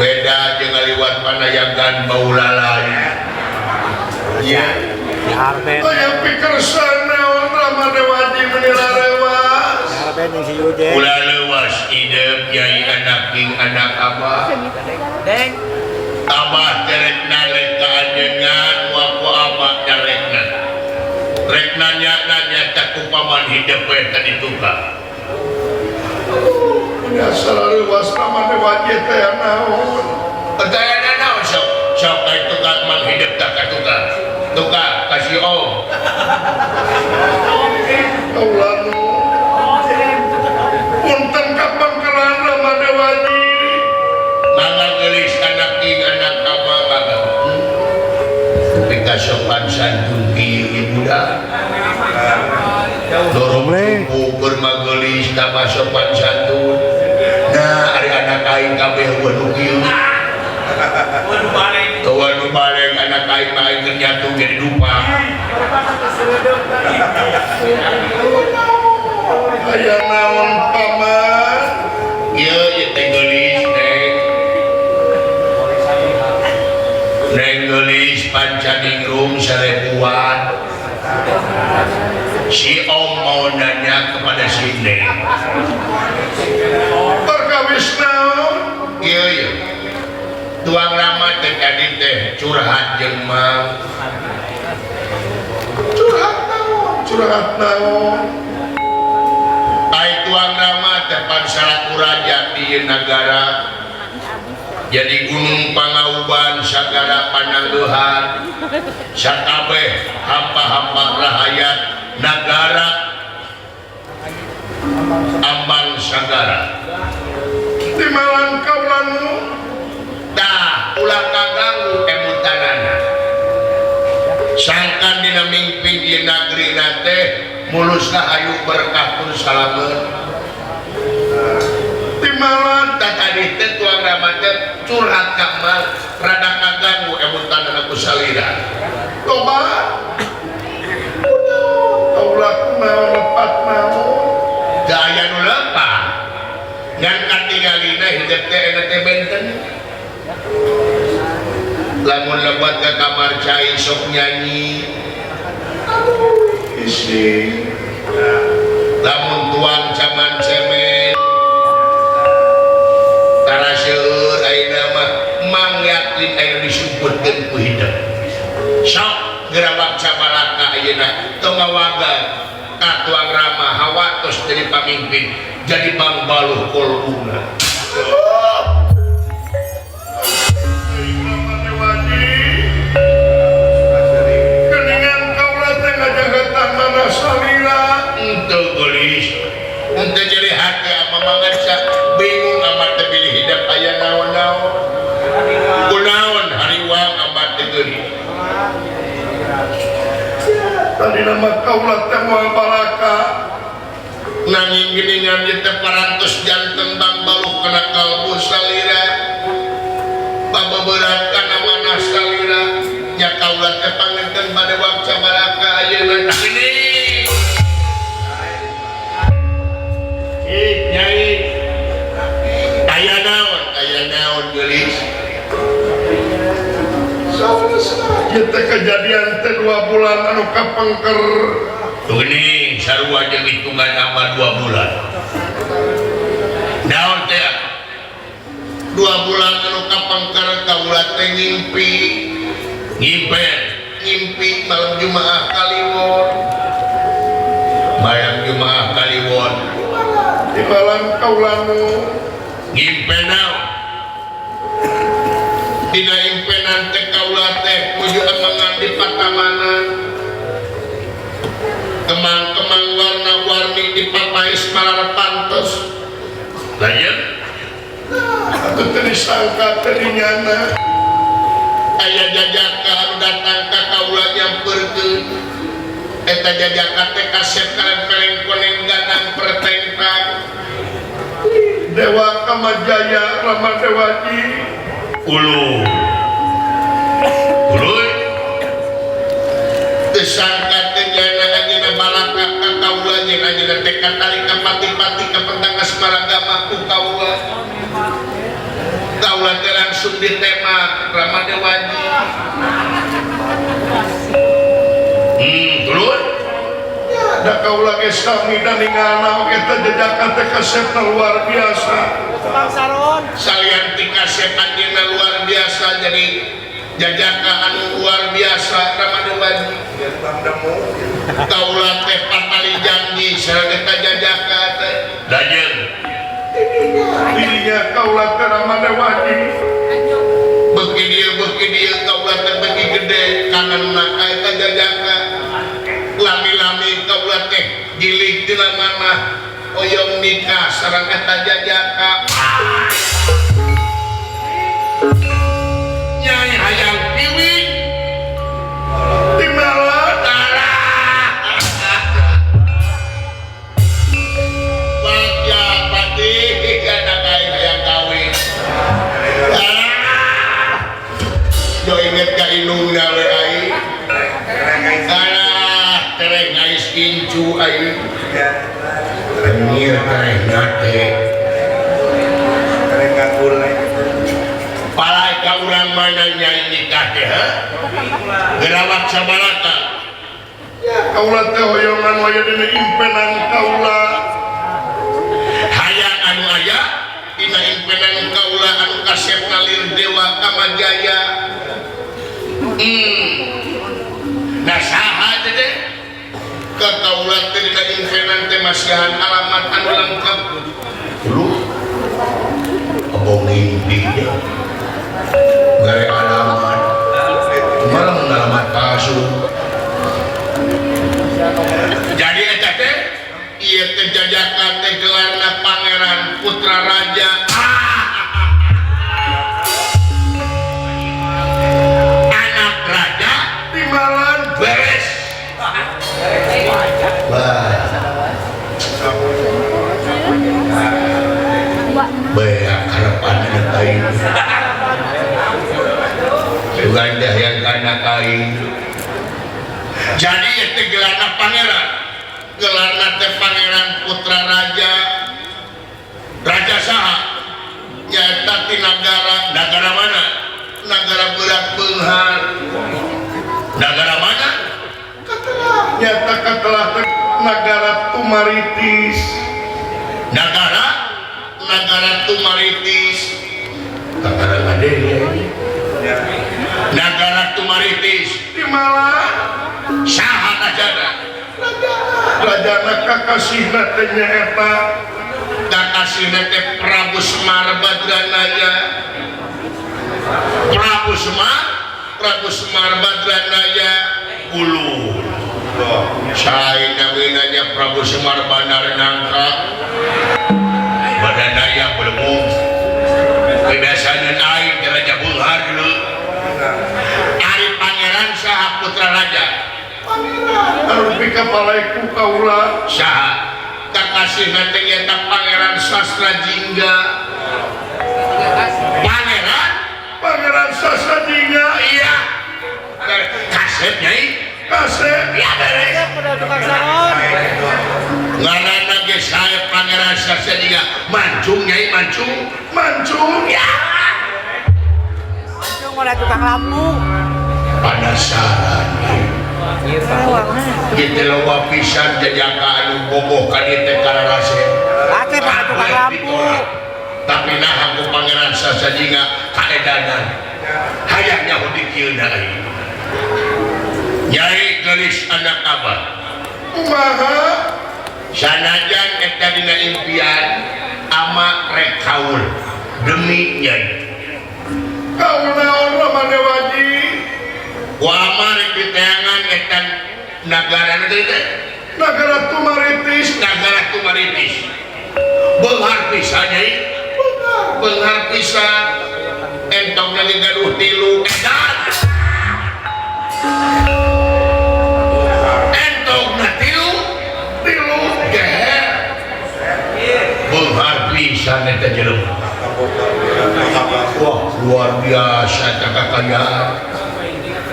beda jeung ngaliwat panayagan baulalan ya yang pikir sana Rama Dewati menirarewas ulah lewas hidup yai anak king anak abah abah terek nalek keajengan waku abah terekna rek nanya cakup paman hidup tadi tukang ya selalu was Rama Dewati teh naon percaya naon sok kayak tukang mang hidup tak tukang kasih om Allah nu punten kapan keran Rama Dewati mangga geulis anak king anak abah mangga sopan santun ibu dah dorong tumpu bermagelis tambah sopan santun nah ada anak kain kabeh wanu kieu wanu balik anak kain main ternyata jadi dupa aya naon paman ieu teh geulis neng geulis pancaningrum sarepuan si om mau nanya kepada si neng perkawis naon iya tuang Rama teh tadi teh curhat jeung mang curhat naon ai tuang Rama teh pansalaku raja di negara jadi gunung pangauban sagara panangguhan sakabeh hamba-hamba rahayat negara ambang sagara di malang kaulanu dah ulah kaganggu emutanana sangkan dina mimpi di negeri nate mulusna ayu berkah pun salamet di malang tadi teh tuang Rama teh curhat kamal rada kaganggu emutanana ku salira coba kaulah naon lepat naon gaya nu lepat ngan katingalina hidup teh eta teh benten lamun lebat ke kamar cai sok nyanyi isi lamun tuang caman cemen tara seueur ayeuna mah mang yakin aya disumputkeun ku hidup sok gerawak cabalaka ayeuna tong ngawagan ka tuang Rama hawa tos jadi pamimpin jadi bang baluh kolbuna untuk jadi hati apa manganca bingung amat terpilih hidup ayah naon-naon kunaon hariwang amat tegeri tadi nama kaulah temuan baraka nanging geningan kita parantos jantan bang baluh kena kalbu salira babeberatkan amanah salira nya kaulah tepangenkan pada waktu baraka ayah tak ini nyai aya naon geulis kita kejadian teh 2 bulan anu kapengker geuning sarua jeung hitungan amal 2 bulan naon teh 2 bulan anu kapengker kaula teh ngimpi malam Jumaah Kaliwon mayang Jumaah Kaliwon di malam kaulanu ngimpenau dina impenan teh kaula teh muju emangan di patamanan kemang-kemang warna-warni dipapais malar pantos layan atuh teu disangka terinyana aya jajaka anu datang ka kaula nyampeurkeun eta jajaka teh kasep kalempeleng koneng ganang pertengkang Dewa Kamajaya Rama Dewati ulu disangka teh jana anjeunna balaka ka kaula jeung anjeunna teh katari ka pati-pati ka pentang asmaragama ku kaula kaulah teh langsung ditembak Ramadewaji. Terus da kaulah geus sami dan ningalna oge teh jejakan teh kasepna luar biasa. Bang Saron salian ti kasep anjeunna luar biasa jadi jajaka anu luar biasa Ramadewaji. Kaulah teh patali janji sareng eta jajaka teh. Dajeun Dirinya kaulah teh Ramadewaji. beuki dieu kaulah teh beuki gede kangenna ka eta jajaka. Lami-lami kaulah teh gilig dina mana oyong nikah sareng eta jajaka. Nyai hayang piwing Timala Bagja pati gana kai hayang kawin. Jo inget ka inungna we ai. Tereng ais kincu ai. Anjir terengna teh. kareng ngagul Palai ka urang mana nyai nikah teh ha? Gerawak sabalata. kaulah teh hoyongan waya dina impenan kaulah. Hayang anu aya dina impenan kaulah anu kasep ngalir dewa kamajaya. Nah saha teh deh ka kaulah teh dina impenan teh masihan alamat anu lengkap. Lu abongin dia gare alamat malah ngalamat palsu. Jadi eta teh ieu teh jajaka teh gelarna Pangeran Putra Raja. Anak raja Timalan beres. Banyak harapan ada kain. Sugandah yang kana kain. Jadi itu gelarna pangeran. Gelarna teh Pangeran Putra Raja. Raja saha? Nyata ti negara mana? Negara berat beunghar. Negara mana? nyata katelah teh negara Tumaritis. Negara Tumaritis. Negara gede ya. Negara Tumaritis. Timala Saha rajana? rajana kakasihna teh nyaeta Kakasihna teh Prabu Semar Badranaya. Prabu Semar Badranaya ulu. Sae namanya Prabu Semar Bandar Nangka. Badranaya belum. Kebiasaan aing Raja Bunghar dulu. Ari Pangeran saha Putra Raja. arupi kapalaiku kaulah. Saha kakasihna teh eta Pangeran Sastra Jingga. Pangeran Sasajinga Iya. Kasep nyai. kasep Ya beres. pada tukang Saron Ngaranna ge sae Pangeran Sastra Jingga. Mancung nyai mancung. mancung Ya. Anjung pada tukang lampu Penasaran. Gitu loba pisan jajaka anu boboh ka dieu teh kararase. Ate pada tukang lampu Tapi nah aku Pangeran Sasajinga kaedanan hayangnya hudi kieu deui. Nyai gelis anak abah. kumaha Sanajan eta dina impian ama rek kaul demi nyai. kaunaon Ramadewaji. Wa ama rek diteangan eta nagara teh Negara Tumaritis. Negara Tumaritis. Beunghar pisan nyai. Beunghar pisan. Entong nali gaduh tilu edan. Entong na tilu geher. Beunghar pisan eta jelema. Wah, luar biasa eta kakayaan.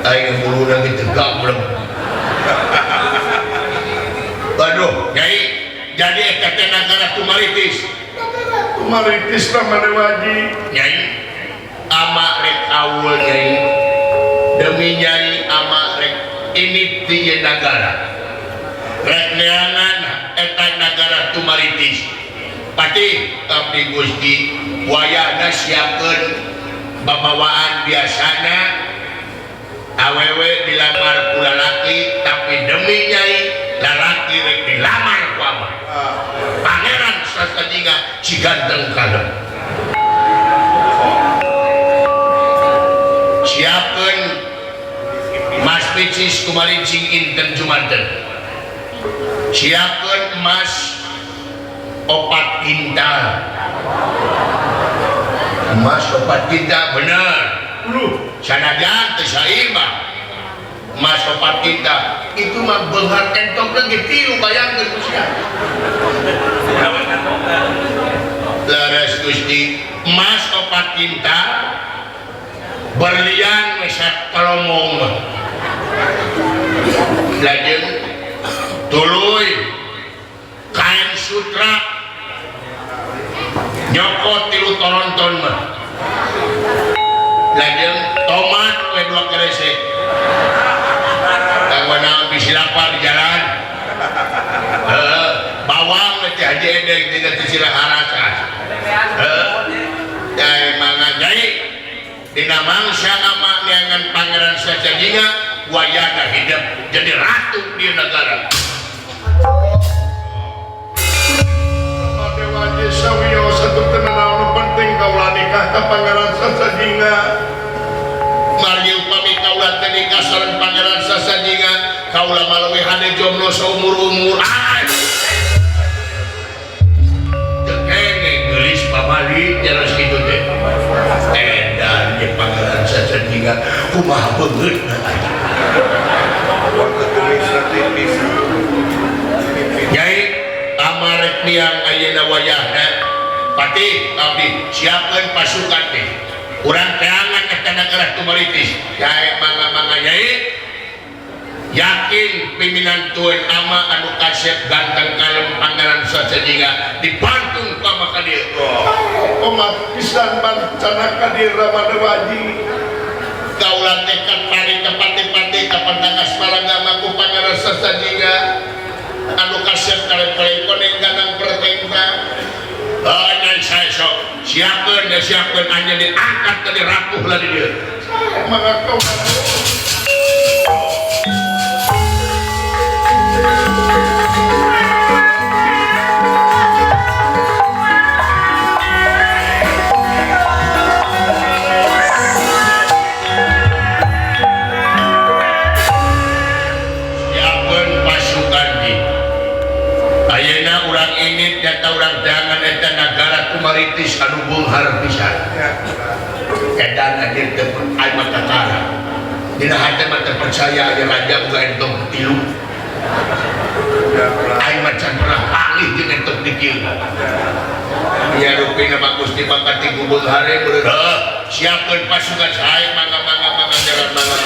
Aing muluna ge tegak belum. Waduh, Nyai, jadi eta teh negara Tumaritis. Tumaritis Ramadewaji. Nyai, ama rek awul nyai demi nyai ama rek ini di negara rek neangan eta negara tumaritis pati abdi Gusti wayahna siapkeun babawaan biasana awewe dilamar ku lalaki tapi demi nyai lalaki rek dilamar ku abah pangeran sasadinga si ganteng kadang siapkeun Mas Picis kumarincing inten Jumanten siapkeun emas opat kintal emas opat kintal bener sanajan teu sair mah emas opat kintal itu mah beunghar entok lagi tilu bayangkeun ku sia leres Gusti emas opat kintal berlian mesak kalomong lajeng tuluy kain sutra nyokot tilu toronton mah lajeng tomat we dua keresek kanggo naon bisi lapar di jalan bawang teh haji edeng tina teu sirah harasan nyai mangga nyai dina mangsa ama neangan pangeran sajadinga wayahna hidup jadi ratu di negara Dewa Yesawiyo satu tenan penting kaulah nikah ke pangeran sajadinga mari upami kaulah teh nikah sareng pangeran sajadinga kaulah malawi hade jomblo saumur-umur tekene geulis pamali jaros kitu teh edan di pangeran sajadinga kumaha beungeut Nyai amarek miang ayeuna wayahna pati abdi siapkeun pasukan teh urang teangan eta negara tumaritis Nyai mangga-mangga Nyai yakin pimpinan tuan ama anu kasep ganteng kalem pangeran sajadinga dipantun ka maka dieu umat pisan bancana ka di Ramadawadi kaulah tekad pari kepati-pati kapan tangas maragama ku pangeran sajadinga anu kasep kalem-kalem koneng ganang pertengka nyai saya sok siapkeun anya diangkat tadi rapuh lah di dieu mangga kau maritis anu beunghar pisan edan adir teu ai mata kara dina hate mah terpercaya aya raja boga entok tilu ai macan pernah palih jeung entok dikieu ya rupina mah Gusti bakati ku beunghar siapkeun pasukan sae mangga jalan mangga